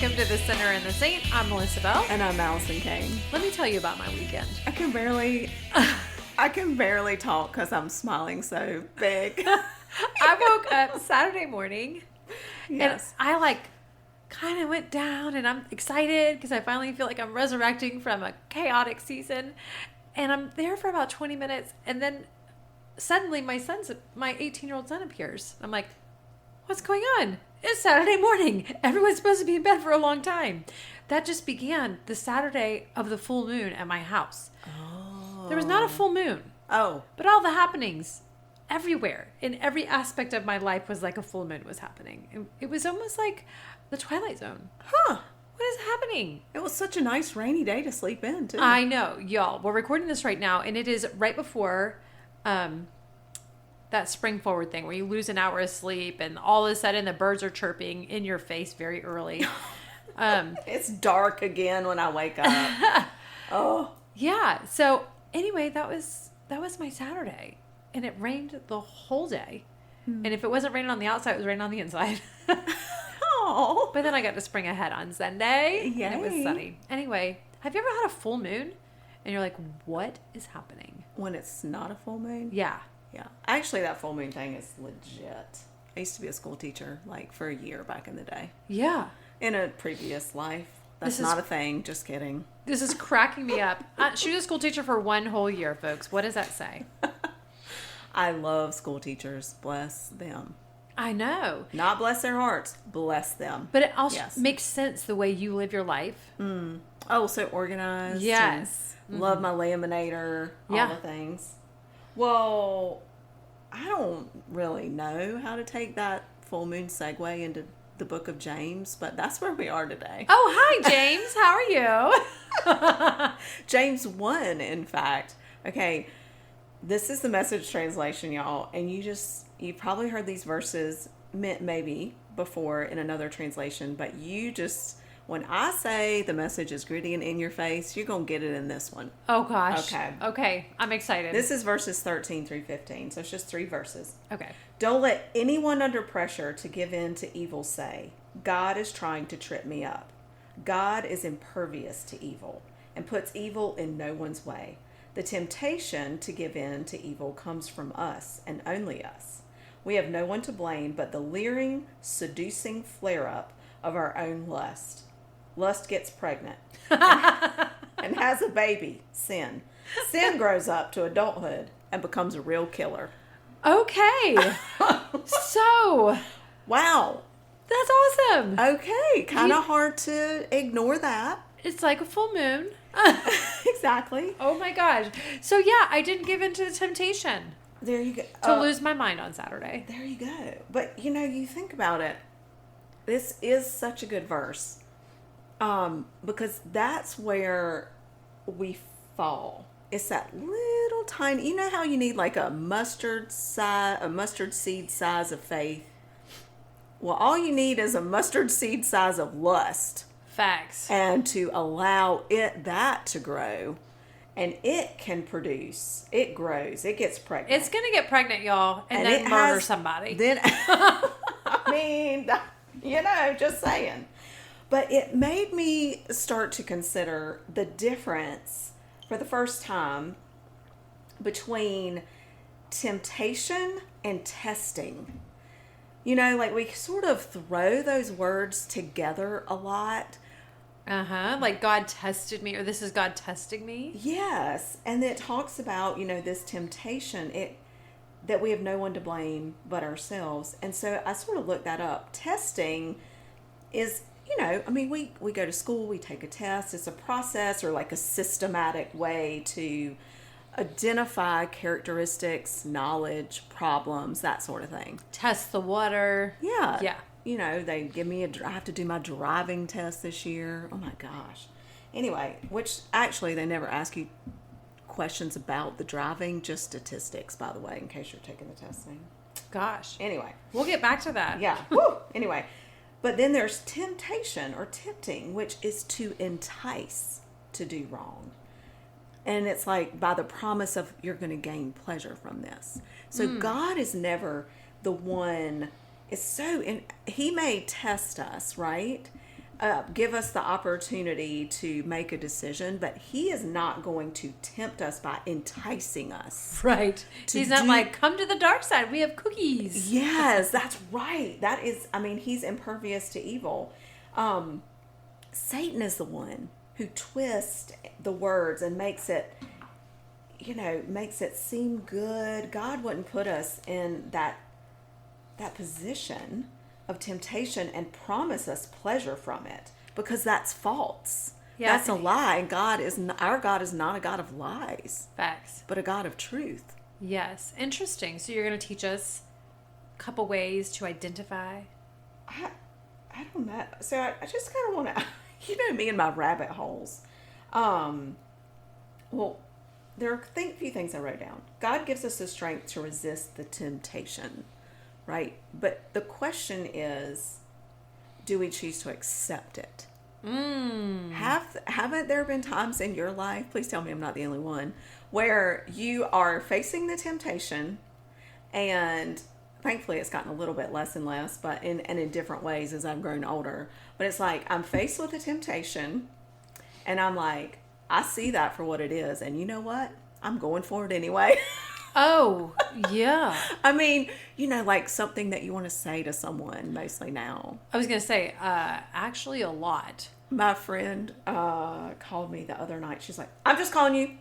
Welcome to The Sinner and the Saint. I'm Melissa Bell. And I'm Allison Kane. Let me tell you about my weekend. I can barely talk because I'm smiling so big. I woke up Saturday morning Yes. and I kind of went down and I'm excited because I finally feel like I'm resurrecting from a chaotic season. And I'm there for about 20 minutes and then suddenly my 18-year-old son appears. I'm like, what's going on? It's Saturday morning. Everyone's supposed to be in bed for a long time. That just began the Saturday of the full moon at my house. Oh. There was not a full moon. Oh. But all the happenings everywhere in every aspect of my life was like a full moon was happening. It was almost like the Twilight Zone. Huh. What is happening? It was such a nice rainy day to sleep in, too. I know, y'all. We're recording this right now, and it is right before that spring forward thing where you lose an hour of sleep, and all of a sudden the birds are chirping in your face very early. It's dark again when I wake up. Oh. Yeah. So anyway, that was my Saturday, and it rained the whole day. And if it wasn't raining on the outside, it was raining on the inside. Oh. But then I got to spring ahead on Sunday. Yay. And it was sunny. Anyway, have you ever had a full moon? And you're like, what is happening? When it's not a full moon? Yeah. Yeah. Actually, that full moon thing is legit. I used to be a school teacher, for a year back in the day. Yeah. In a previous life. That's This is- not a thing. Just kidding. This is cracking me up. She was a school teacher for 1 whole year, folks. What does that say? I love school teachers. Bless them. I know. Not bless their hearts. Bless them. But it also Yes. makes sense the way you live your life. Oh, so organized. Yes. And love my laminator. All Yeah. the things. Well, I don't really know how to take that full moon segue into the book of James, but that's where we are today. Oh, hi, James. How are you? James 1, in fact. Okay, this is the Message translation, y'all. And you probably heard these verses maybe before in another translation, but when I say the Message is gritty and in your face, you're going to get it in this one. Oh, gosh. Okay. Okay. I'm excited. This is verses 13 through 15, so it's just 3 verses. Okay. Don't let anyone under pressure to give in to evil say, God is trying to trip me up. God is impervious to evil and puts evil in no one's way. The temptation to give in to evil comes from us and only us. We have no one to blame but the leering, seducing flare-up of our own lust. Lust gets pregnant and has a baby, sin. Sin grows up to adulthood and becomes a real killer. Okay. So, Wow. that's awesome. Okay. Kind of hard to ignore that. It's like a full moon. Exactly. Oh my gosh. So yeah, I didn't give in to the temptation There you go. to lose my mind on Saturday. There you go. But, you think about it. This is such a good verse. Because that's where we fall. It's that little tiny, you know how you need like a mustard seed size of faith? Well, all you need is a mustard seed size of lust. Facts. And to allow that to grow. And it can produce. It grows. It gets pregnant. It's going to get pregnant, y'all, and then it murder has- somebody. Then, just saying. But it made me start to consider the difference for the first time between temptation and testing. We sort of throw those words together a lot. Like God tested me, or this is God testing me. Yes. And it talks about, this temptation, that we have no one to blame but ourselves. And so I sort of looked that up. Testing is, we go to school, we take a test. It's a process or like a systematic way to identify characteristics, knowledge, problems, that sort of thing. Test the water. Yeah. Yeah. They give me I have to do my driving test this year. Oh my gosh. Anyway, which actually they never ask you questions about the driving, just statistics, by the way, in case you're taking the testing. Gosh. Anyway. We'll get back to that. Yeah. Woo! Anyway. But then there's temptation or tempting, which is to entice to do wrong. And it's like by the promise of you're going to gain pleasure from this. So God is never the one. He may test us, right? give us the opportunity to make a decision, but he is not going to tempt us by enticing us. Right. He's not like, come to the dark side. We have cookies. Yes, that's right. That is, I mean, he's impervious to evil. Satan is the one who twists the words and makes it, makes it seem good. God wouldn't put us in that position of temptation and promise us pleasure from it, because that's false. Yeah. That's a lie. And our God is not a God of lies. Facts. But a God of truth. Yes. Interesting. So you're going to teach us a couple ways to identify. I don't know. So I just kind of want to, me and my rabbit holes. Well, there are a few things I wrote down. God gives us the strength to resist the temptation, right? But the question is, do we choose to accept it? Haven't there been times in your life, please tell me I'm not the only one, where you are facing the temptation, and thankfully it's gotten a little bit less and less, but in different ways as I've grown older. But it's like I'm faced with a temptation, and I'm like, I see that for what it is, and you know what? I'm going for it anyway. Oh, yeah. I mean, like something that you want to say to someone mostly now. I was going to say, actually a lot. My friend called me the other night. She's like, I'm just calling you.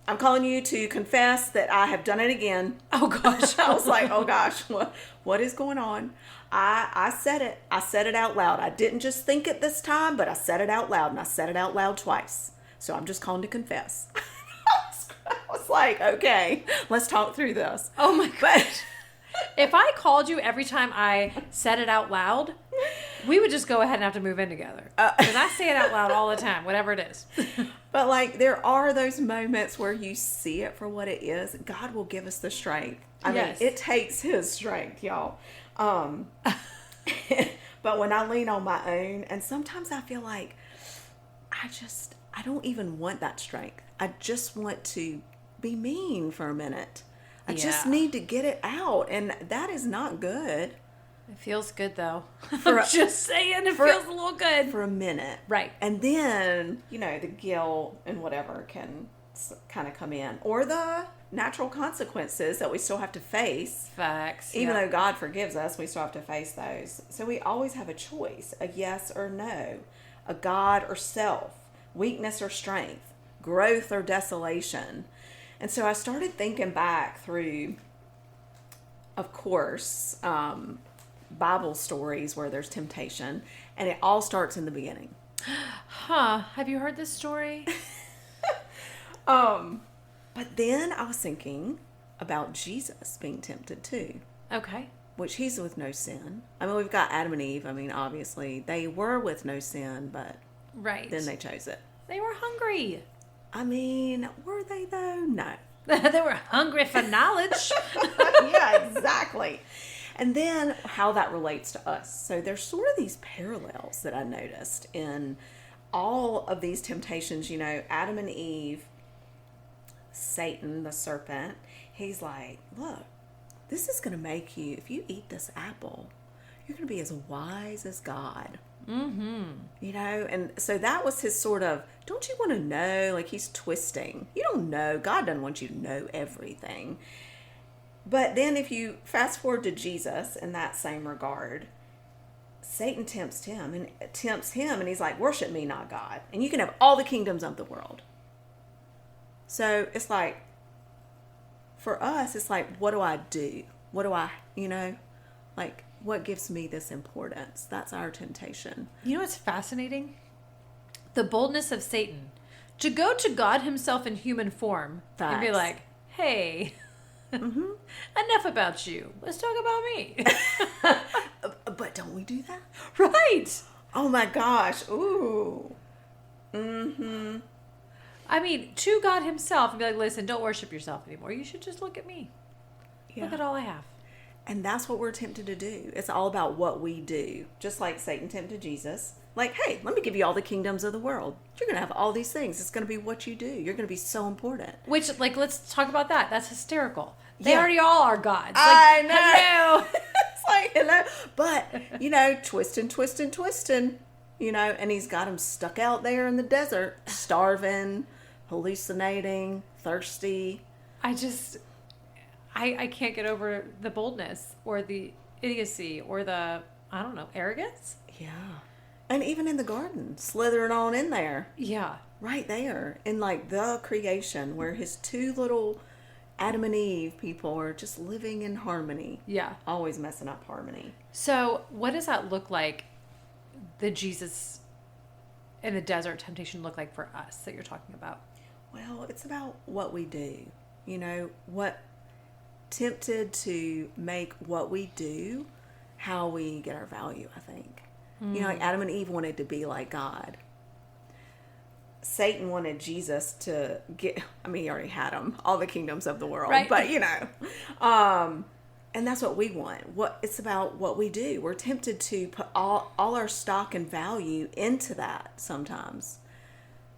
I'm calling you to confess that I have done it again. Oh, gosh. I was like, oh, gosh, what is going on? I said it. I said it out loud. I didn't just think it this time, but I said it out loud, and I said it out loud twice. So I'm just calling to confess. I was like, okay, let's talk through this. Oh, my God. If I called you every time I said it out loud, we would just go ahead and have to move in together. Because I say it out loud all the time, whatever it is. But like, there are those moments where you see it for what it is. God will give us the strength. I mean, it takes his strength, y'all. But when I lean on my own, and sometimes I feel like I don't even want that strength. I just want to be mean for a minute. I just need to get it out, and that is not good. It feels good, though. I'm just saying, it feels a little good. For a minute. Right. And then, the guilt and whatever can kind of come in. Or the natural consequences that we still have to face. Facts. Even though God forgives us, we still have to face those. So we always have a choice, a yes or no, a God or self, weakness or strength, growth or desolation. And so I started thinking back through, of course, Bible stories where there's temptation, and it all starts in the beginning. Have you heard this story? But then I was thinking about Jesus being tempted too. Okay. Which he's with no sin. I mean, we've got Adam and Eve. I mean, obviously they were with no sin, but then they chose it. They were hungry. I mean, were they though? No. They were hungry for knowledge. Yeah, exactly. And then how that relates to us. So there's sort of these parallels that I noticed in all of these temptations. Adam and Eve, Satan, the serpent, he's like, look, this is going to make you, if you eat this apple, you're going to be as wise as God. Mm-hmm. And so that was his sort of, don't you want to know? Like, he's twisting. You don't know. God doesn't want you to know everything. But then if you fast forward to Jesus in that same regard, Satan tempts him, and he's like, worship me, not God. And you can have all the kingdoms of the world. So it's like, for us, it's like, what do I do? What do I, like, what gives me this importance? That's our temptation. You know what's fascinating? The boldness of Satan to go to God himself in human form. Facts. And be like, hey, enough about you. Let's talk about me. But don't we do that? Right. Oh my gosh. Ooh. Mm-hmm. I mean, to God himself and be like, listen, don't worship yourself anymore. You should just look at me. Yeah. Look at all I have. And that's what we're tempted to do. It's all about what we do. Just like Satan tempted Jesus. Like, hey, let me give you all the kingdoms of the world. You're going to have all these things. It's going to be what you do. You're going to be so important. Which, like, let's talk about that. That's hysterical. They already all are gods. Like, I know. It's like, hello. But, twisting. and he's got him stuck out there in the desert, starving, hallucinating, thirsty. I can't get over the boldness or the idiocy or the, I don't know, arrogance. Yeah. And even in the garden, slithering on in there. Yeah. Right there in like the creation where his two little Adam and Eve people are just living in harmony. Yeah. Always messing up harmony. So what does that look like, the Jesus in the desert temptation look like for us that you're talking about? Well, it's about what we do. What tempted to make what we do how we get our value, I think. Like Adam and Eve wanted to be like God. Satan wanted Jesus to get, he already had him, all the kingdoms of the world, right. But and that's what we want. It's about what we do. We're tempted to put all our stock and value into that sometimes.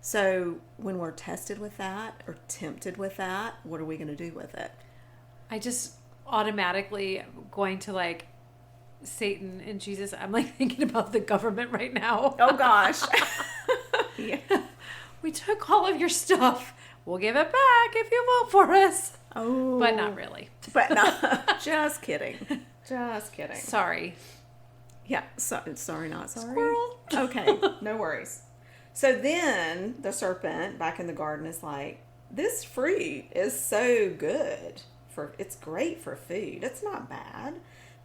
So when we're tested with that or tempted with that, what are we going to do with it? I just automatically going to like Satan and Jesus. I'm like thinking about the government right now. Oh gosh. Yeah. We took all of your stuff. We'll give it back if you vote for us. Oh. But not really. But not. Just kidding. Just kidding. Sorry. Yeah. Sorry, not sorry. Squirrel. Okay. No worries. So then the serpent back in the garden is like, this fruit is so good. It's great for food. It's not bad.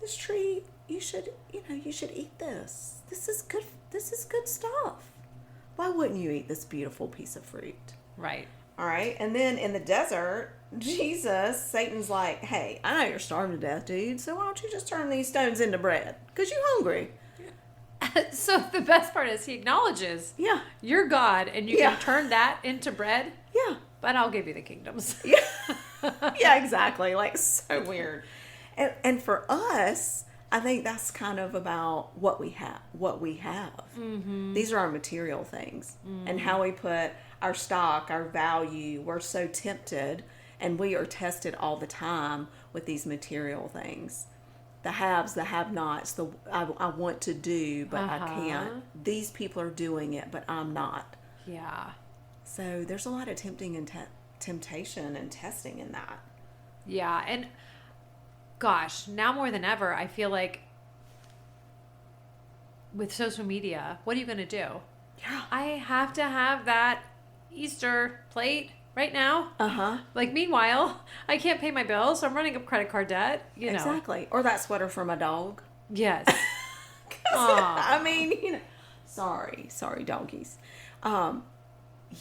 This tree, you should eat this. This is good. This is good stuff. Why wouldn't you eat this beautiful piece of fruit? Right. All right. And then in the desert, Satan's like, hey, I know you're starving to death, dude. So why don't you just turn these stones into bread? Because you're hungry. So the best part is he acknowledges, yeah, you're God and you can turn that into bread. Yeah. But I'll give you the kingdoms. Yeah. Yeah, exactly. Like, so weird. And for us, I think that's kind of about what we have. Mm-hmm. These are our material things. Mm-hmm. And how we put our stock, our value. We're so tempted, and we are tested all the time with these material things. The haves, the have-nots, I want to do, but I can't. These people are doing it, but I'm not. Yeah. So there's a lot of temptation and testing in that. Yeah, and gosh, now more than ever, I feel like with social media, what are you going to do? Yeah. I have to have that Easter plate right now. Uh-huh. Like, meanwhile, I can't pay my bills, so I'm running up credit card debt, Exactly. Or that sweater for my dog. Yes. I mean, sorry, doggies.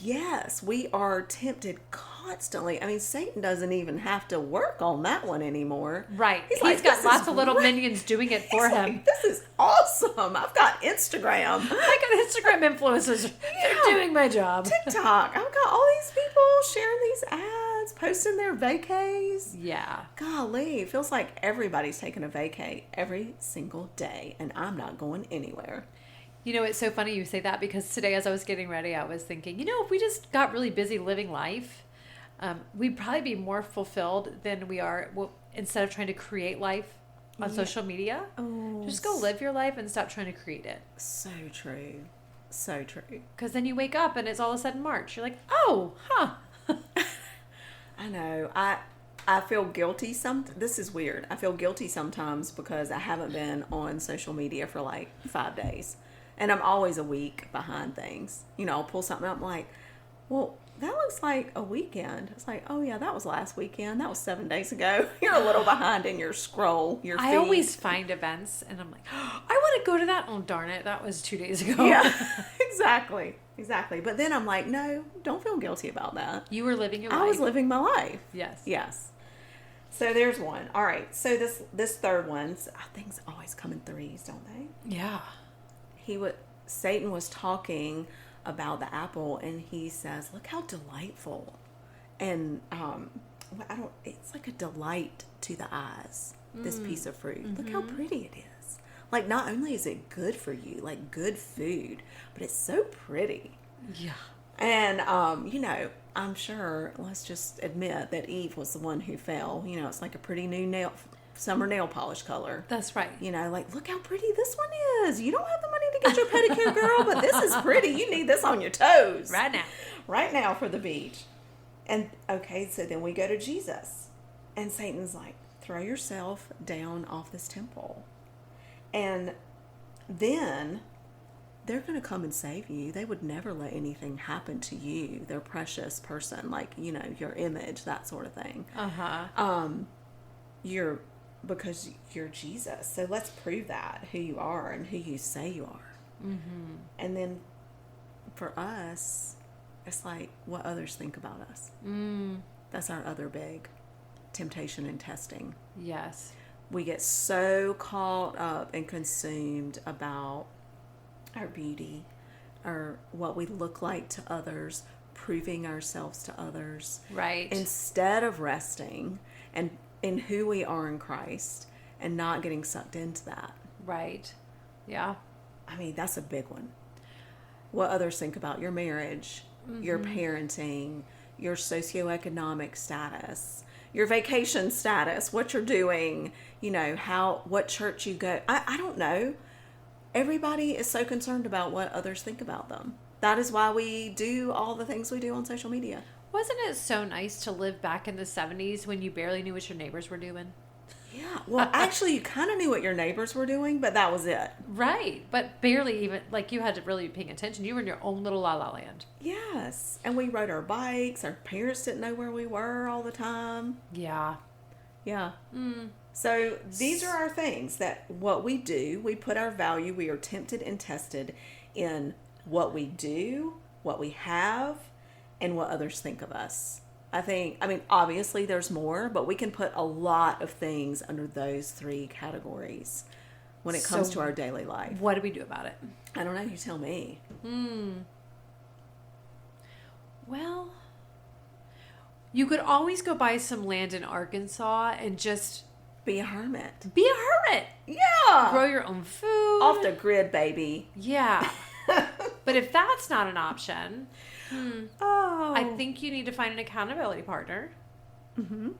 Yes, we are tempted constantly. I mean, Satan doesn't even have to work on that one anymore. Right. He's like, got lots of little minions doing it for him. Like, this is awesome. I've got Instagram. I got Instagram influencers. They're doing my job. TikTok. I've got all these people sharing these ads, posting their vacays. Yeah. Golly, it feels like everybody's taking a vacay every single day, and I'm not going anywhere. It's so funny you say that, because today as I was getting ready, I was thinking, if we just got really busy living life, we'd probably be more fulfilled than we are instead of trying to create life on social media. Oh, just go live your life and stop trying to create it. So true. So true. Because then you wake up and it's all of a sudden March. You're like, oh, huh. I know. I feel guilty. This is weird. I feel guilty sometimes because I haven't been on social media for like 5 days. And I'm always a week behind things. I'll pull something up. I'm like, well, that looks like a weekend. It's like, oh yeah, that was last weekend. That was 7 days ago. You're a little behind in your scroll, your feed. I always find events and I'm like, oh, I want to go to that. Oh, darn it. That was 2 days ago. Yeah, exactly. But then I'm like, no, don't feel guilty about that. You were living your life. I was living my life. Yes. So there's one. All right. So this third one, things always come in threes, don't they? Yeah. Satan was talking about the apple, and he says, look how delightful. And it's like a delight to the eyes, this piece of fruit. Mm-hmm. Look how pretty it is. Like, not only is it good for you, like good food, but it's so pretty. Yeah. And, I'm sure, let's just admit that Eve was the one who fell. It's like a pretty new summer nail polish color. That's right. Like, look how pretty this one is. You don't have the money to get your pedicure, girl, but this is pretty. You need this on your toes. Right now. Right now for the beach. And okay, so then we go to Jesus. And Satan's like, throw yourself down off this temple. And then they're going to come and save you. They would never let anything happen to you, their precious person, like, you know, your image, that sort of thing. Because you're Jesus. So let's prove that, who you are and who you say you are. Mm-hmm. And then for us, it's like what others think about us. That's our other big temptation and testing. Yes. We get so caught up and consumed about our beauty or what we look like to others, proving ourselves to others. Right. Instead of resting and in who we are in Christ and not getting sucked into that. Right. Yeah. I mean, that's a big one. What others think about your marriage, your parenting, your socioeconomic status, your vacation status, what you're doing, you know, what church you go. I don't know. Everybody is so concerned about what others think about them. That is why we do all the things we do on social media. Wasn't it so nice to live back in the 70s when you barely knew what your neighbors were doing? Yeah. Well, actually, you kind of knew what your neighbors were doing, but that was it. Right. But barely even, like, you had to really be paying attention. You were in your own little la-la land. Yes. And we rode our bikes. Our parents didn't know where we were all the time. Yeah. Yeah. So these are our things that what we do, we put our value, we are tempted and tested in what we do, what we have, and what others think of us. Obviously there's more, but we can put a lot of things under those three categories when it comes to our daily life. What do we do about it? I don't know. You tell me. Well, you could always go buy some land in Arkansas and just be a hermit. Be a hermit. Yeah. Grow your own food. Off the grid, baby. Yeah. But if that's not an option, I think you need to find an accountability partner. Mm-hmm.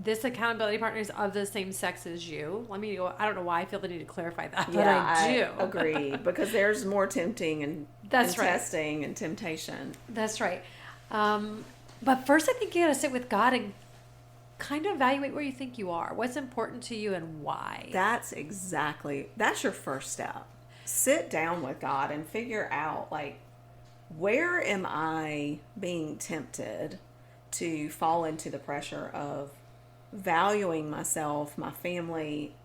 This accountability partner is of the same sex as you. I don't know why I feel the need to clarify that, but I do. I agree, because there's more tempting and right. Testing and temptation. That's right. But first I think you got to sit with God and kind of evaluate where you think you are. What's important to you and why. That's your first step. Sit down with God and figure out, like, where am I being tempted to fall into the pressure of valuing myself, my family,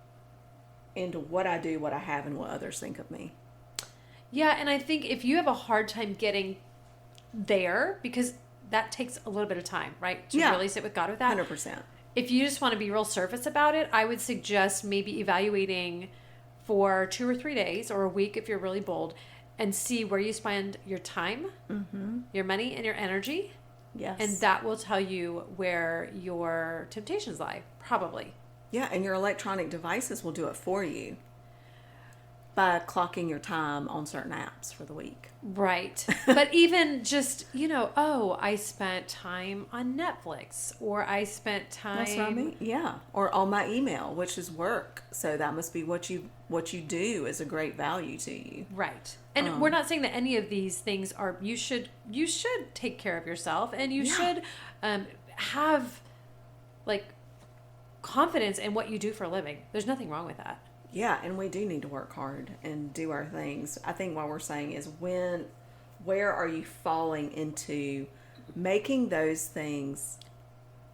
into what I do, what I have, and what others think of me. Yeah, and I think if you have a hard time getting there, because that takes a little bit of time, right? To really sit with God with that. 100%. If you just want to be real surface about it, I would suggest maybe evaluating for 2 or 3 days or a week if you're really bold and see where you spend your time, your money, and your energy. Yes. And that will tell you where your temptations lie, probably. Yeah, and your electronic devices will do it for you by clocking your time on certain apps for the week. Right. But even just, I spent time on Netflix, or I spent time... That's what I mean. Yeah. Or on my email, which is work. So that must be what you do is a great value to you. Right. And we're not saying that any of these things are... You should take care of yourself, and you should have, like, confidence in what you do for a living. There's nothing wrong with that. Yeah, and we do need to work hard and do our things. I think what we're saying is where are you falling into making those things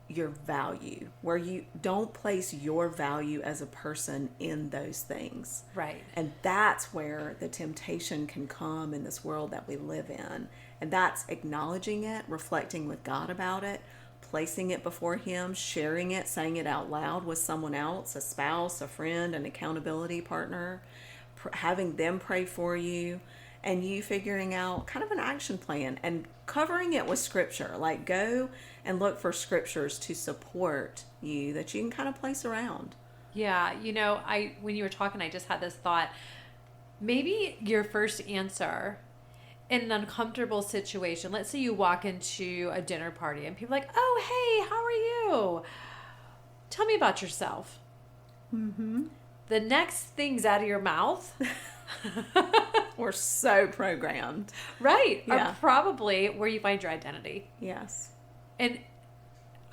your value, where you don't place your value as a person in those things. Right. And that's where the temptation can come in this world that we live in. And that's acknowledging it, reflecting with God about it, placing it before Him, sharing it, saying it out loud with someone else, a spouse, a friend, an accountability partner, having them pray for you, and you figuring out kind of an action plan and covering it with scripture. Like, go and look for scriptures to support you that you can kind of place around. Yeah, when you were talking, I just had this thought. Maybe your first answer in an uncomfortable situation, let's say you walk into a dinner party and people are like, oh, hey, how are you? Tell me about yourself. Mm-hmm. The next things out of your mouth We're so programmed. Right. Yeah. Or probably where you find your identity. Yes. And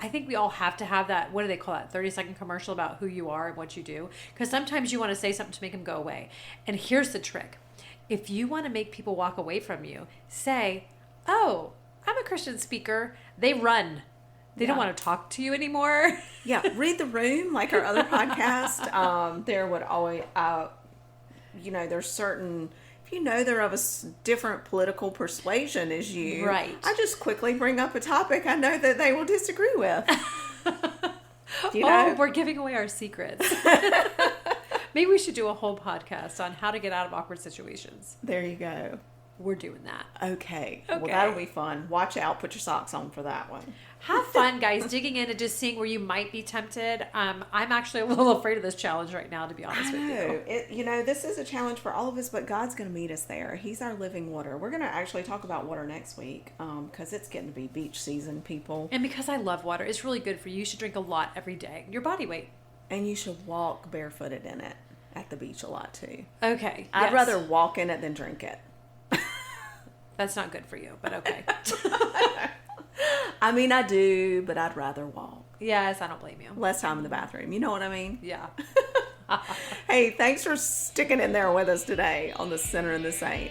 I think we all have to have that, what do they call that, 30-second commercial about who you are and what you do. Because sometimes you want to say something to make them go away. And here's the trick. If you want to make people walk away from you, say, oh, I'm a Christian speaker. They run. They don't want to talk to you anymore. Yeah. Read the Room, like our other podcast. There would always, there's certain... You know they're of a different political persuasion as you. Right. I just quickly bring up a topic I know that they will disagree with. Oh, we're giving away our secrets. Maybe we should do a whole podcast on how to get out of awkward situations. There you go. We're doing that. Okay. Well, that'll be fun. Watch out. Put your socks on for that one. Have fun, guys, digging in and just seeing where you might be tempted. I'm actually a little afraid of this challenge right now, to be honest with you. This is a challenge for all of us, but God's going to meet us there. He's our living water. We're going to actually talk about water next week because it's getting to be beach season, people. And because I love water, it's really good for you. You should drink a lot every day. Your body weight. And you should walk barefooted in it at the beach a lot, too. Okay. I'd rather walk in it than drink it. That's not good for you, but okay. I mean, I do, but I'd rather walk. Yes, I don't blame you. Less time in the bathroom. You know what I mean? Yeah. Hey, thanks for sticking in there with us today on The Sinner and the Saint.